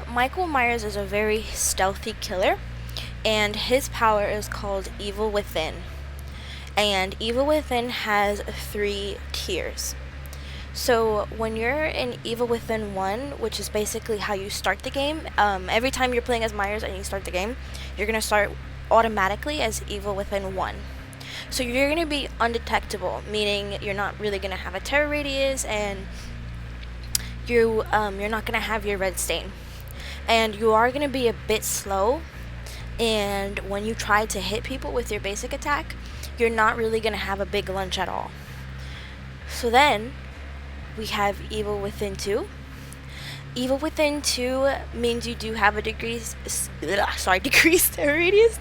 So Michael Myers is a very stealthy killer, and his power is called Evil Within. And Evil Within has 3 tiers. So when you're in Evil Within 1, which is basically how you start the game, every time you're playing as Myers and you start the game, you're going to start automatically as Evil Within 1. So you're going to be undetectable, meaning you're not really going to have a terror radius, and you're not going to have your red stain. And you are going to be a bit slow, and when you try to hit people with your basic attack, you're not really going to have a big lunge at all. So then we have Evil Within 2. Evil Within 2 means you do have a decreased terror radius,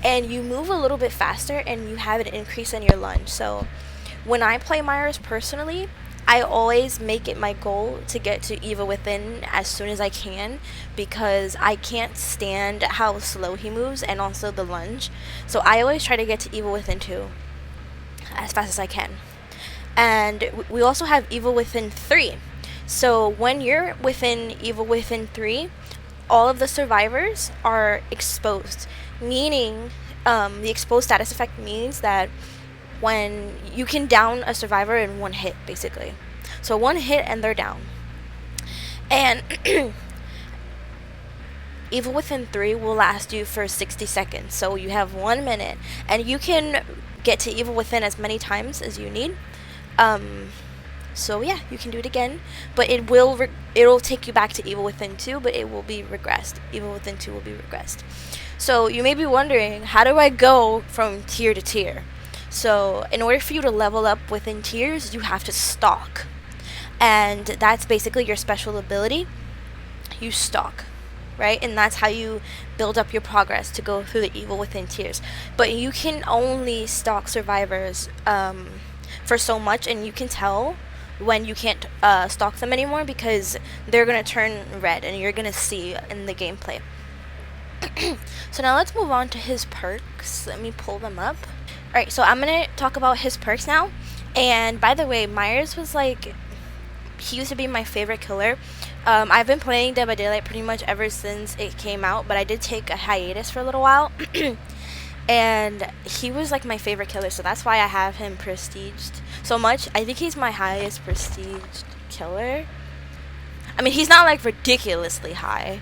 and you move a little bit faster, and you have an increase in your lunge. So when I play Myers personally, I always make it my goal to get to Evil Within as soon as I can, because I can't stand how slow he moves and also the lunge. So I always try to get to Evil Within 2 as fast as I can. And we also have Evil Within 3. So when you're within Evil Within 3, all of the survivors are exposed, meaning the exposed status effect means that when you can down a survivor in one hit, basically. So one hit and they're down. And Evil Within 3 will last you for 60 seconds. So you have 1 minute, and you can get to Evil Within as many times as you need. So yeah, you can do it again, but it'll take you back to Evil Within 2, but it will be regressed. Evil Within 2 will be regressed. So you may be wondering, how do I go from tier to tier? So in order for you to level up within tiers, you have to stalk. And that's basically your special ability. You stalk, right? And that's how you build up your progress to go through the Evil Within tiers. But you can only stalk survivors for so much, and you can tell when you can't stalk them anymore, because they're going to turn red and you're going to see in the gameplay. So now let's move on to his perks. Let me pull them up. Alright, so I'm going to talk about his perks now. And by the way, Myers was he used to be my favorite killer. I've been playing Dead by Daylight pretty much ever since it came out, but I did take a hiatus for a little while. And he was my favorite killer, so that's why I have him prestiged so much. I think he's my highest prestiged killer. I mean, he's not ridiculously high,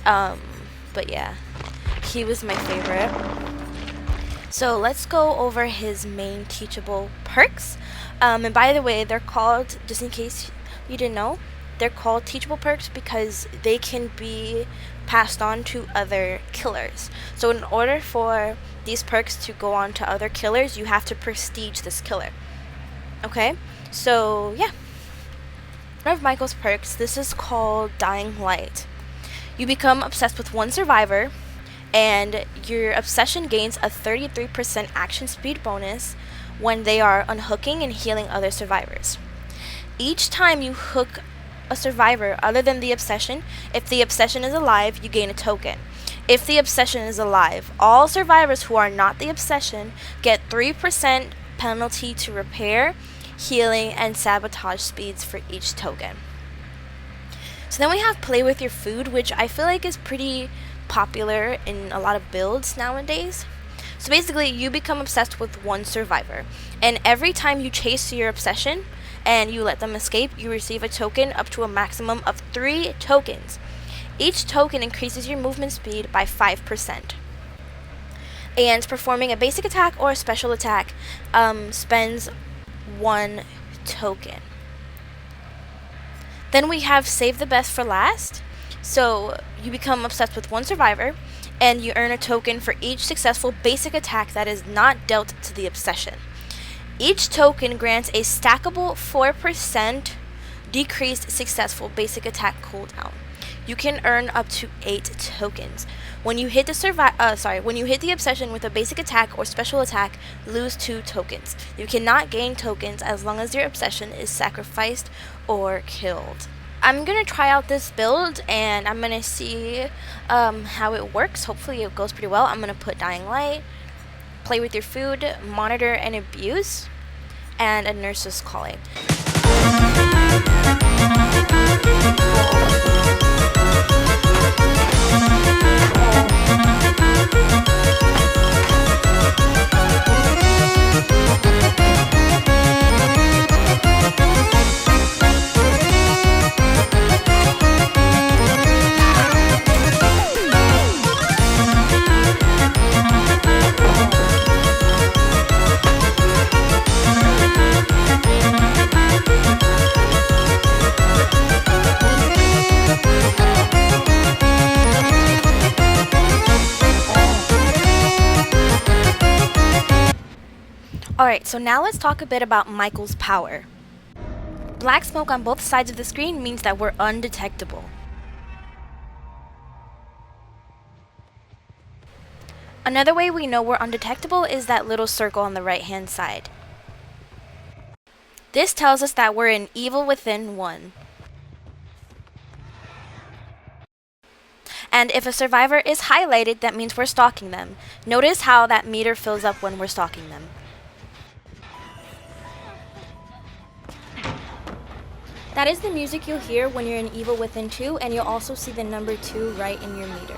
but yeah, he was my favorite. So let's go over his main teachable perks. And by the way, they're called, just in case you didn't know, they're called teachable perks because they can be passed on to other killers. So in order for these perks to go on to other killers, you have to prestige this killer. Okay, so yeah. One of Michael's perks, this is called Dying Light. You become obsessed with one survivor, and your obsession gains a 33% action speed bonus when they are unhooking and healing other survivors. Each time you hook a survivor other than the obsession, if the obsession is alive, you gain a token. If the obsession is alive, all survivors who are not the obsession get 3% penalty to repair, healing, and sabotage speeds for each token. So then we have Play With Your Food, which I feel is pretty popular in a lot of builds nowadays. So basically, you become obsessed with one survivor, and every time you chase your obsession and you let them escape, you receive a token up to a maximum of 3 tokens. Each token increases your movement speed by 5%. And performing a basic attack or a special attack spends 1 token. Then we have Save the Best for Last. So you become obsessed with one survivor, and you earn a token for each successful basic attack that is not dealt to the obsession. Each token grants a stackable 4% decreased successful basic attack cooldown. You can earn up to 8 tokens. When you hit the obsession with a basic attack or special attack, lose 2 tokens. You cannot gain tokens as long as your obsession is sacrificed or killed. I'm going to try out this build, and I'm going to see how it works. Hopefully it goes pretty well. I'm going to put Dying Light, Play With Your Food, Monitor and Abuse, and A Nurse's Calling. Alright, so now let's talk a bit about Michael's power. Black smoke on both sides of the screen means that we're undetectable. Another way we know we're undetectable is that little circle on the right hand side. This tells us that we're in Evil Within 1. And if a survivor is highlighted, that means we're stalking them. Notice how that meter fills up when we're stalking them. That is the music you'll hear when you're in Evil Within 2, and you'll also see the number 2 right in your meter.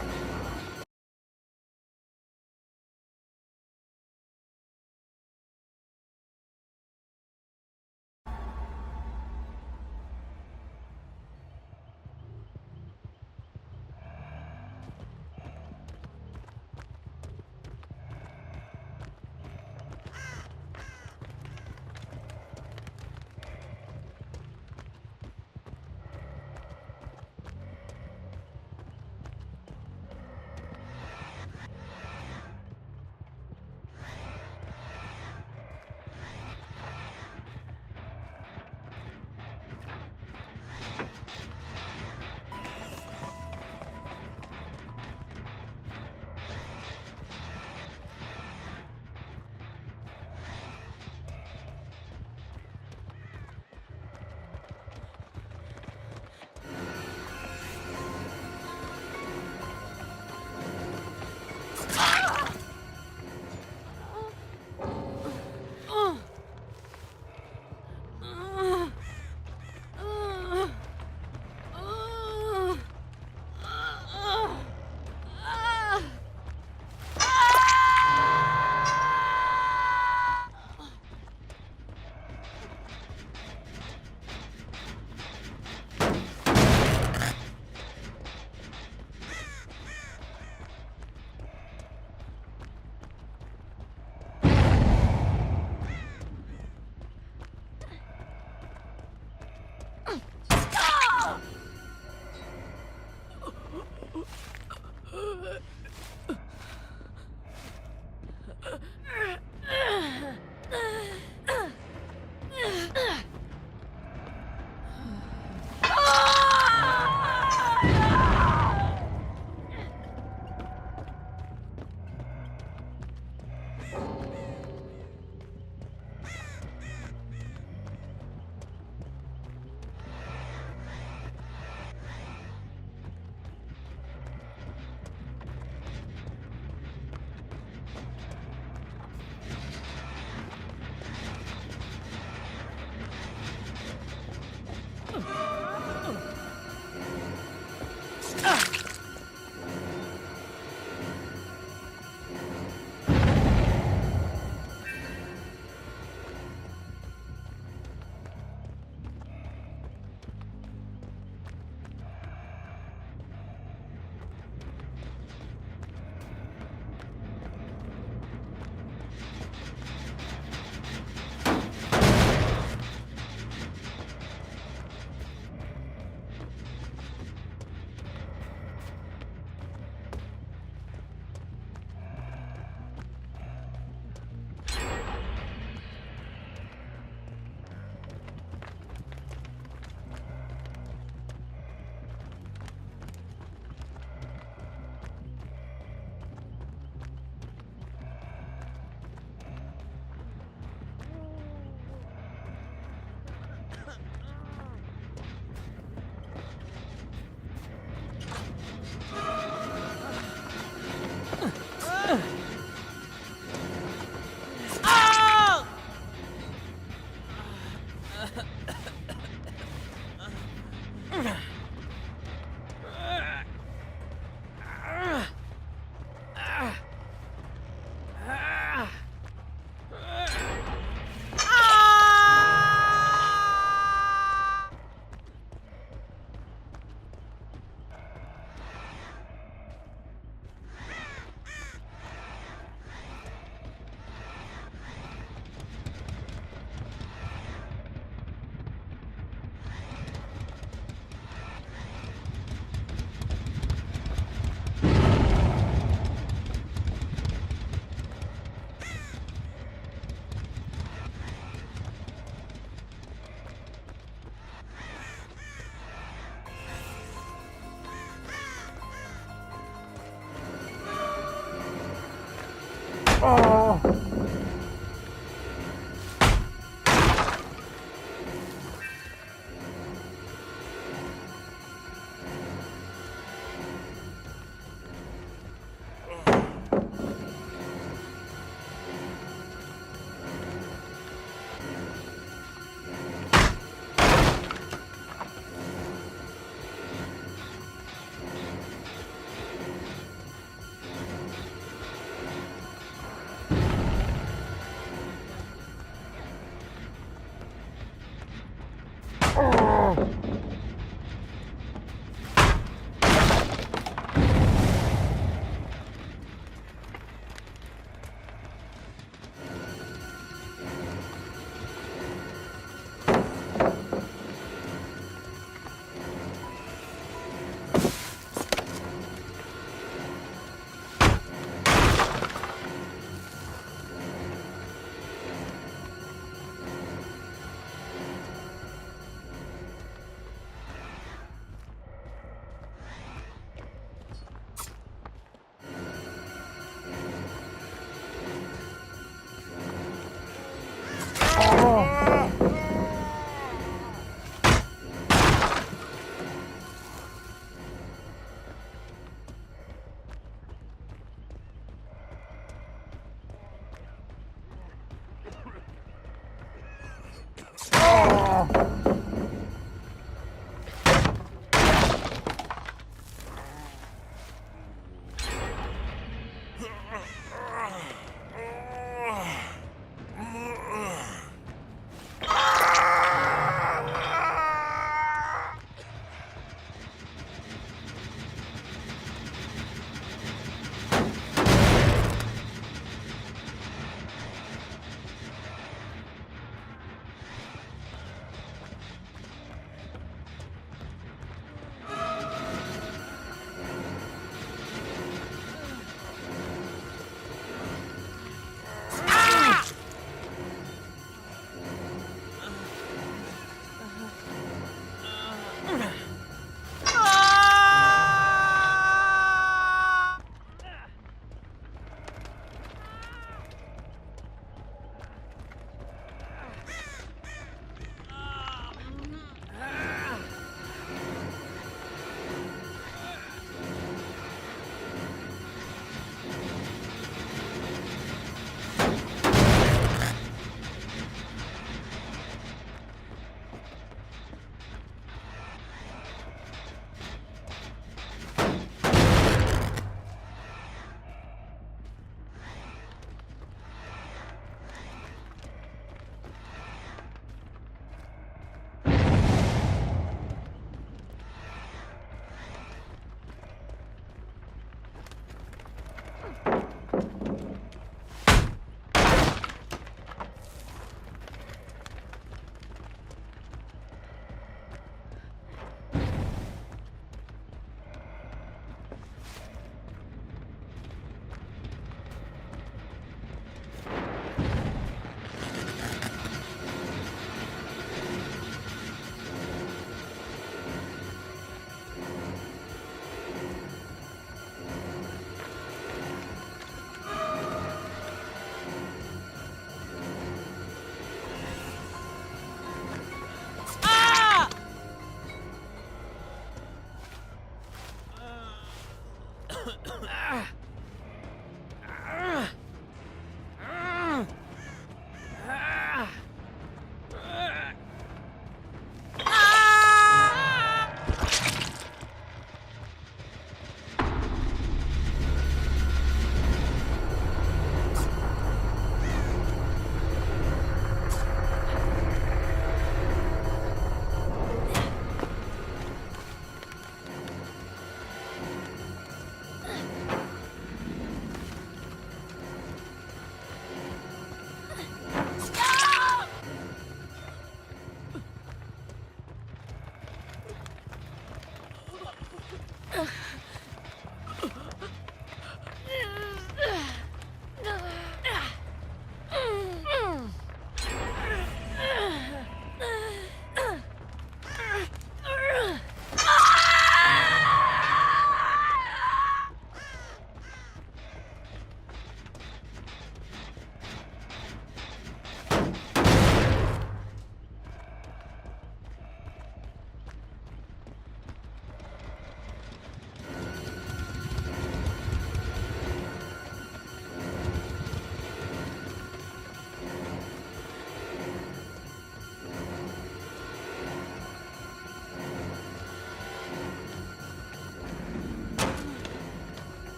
Ugh.